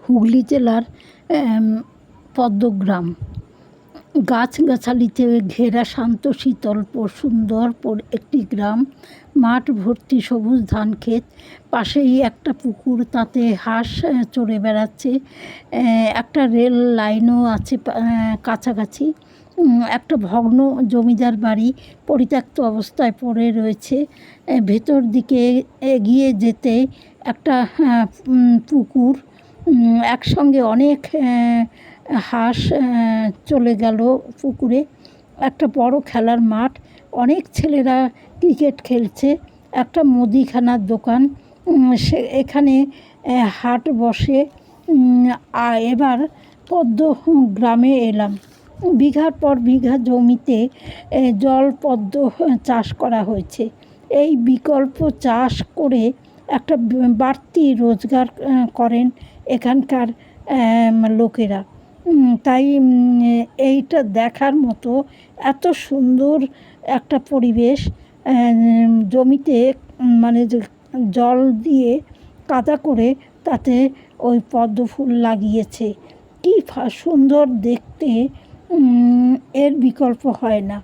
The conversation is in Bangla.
হুগলি জেলার পদ্মগ্রাম। গাছগাছালিতে ঘেরা শান্ত শীতল সুন্দর একটি গ্রাম। মাঠ ভর্তি সবুজ ধান ক্ষেত, পাশেই একটা পুকুর, তাতে হাঁস চড়ে বেড়াচ্ছে। একটা রেল লাইনও আছে কাছাকাছি। একটা ভগ্ন জমিদার বাড়ি পরিত্যক্ত অবস্থায় পড়ে রয়েছে। ভেতর দিকে এগিয়ে যেতে একটা পুকুর, একসঙ্গে অনেক হাঁস চলে গেল পুকুরে। একটা বড় খেলার মাঠ, অনেক ছেলেরা ক্রিকেট খেলছে। একটা মুদিখানার দোকান, এখানে হাট বসে। এবার পদ্মগ্রামে এলাম। বিঘার পর বিঘা জমিতে জলপদ্ম চাষ করা হয়েছে। এই বিকল্প চাষ করে একটা বাড়তি রোজগার করেন এখানকার লোকেরা। তাই এইটা দেখার মতো, এত সুন্দর একটা পরিবেশ। জমিতে মানে জল দিয়ে কাদা করে তাতে ওই পদ্ম ফুল লাগিয়েছে। কী সুন্দর দেখতে, এর বিকল্প হয় না।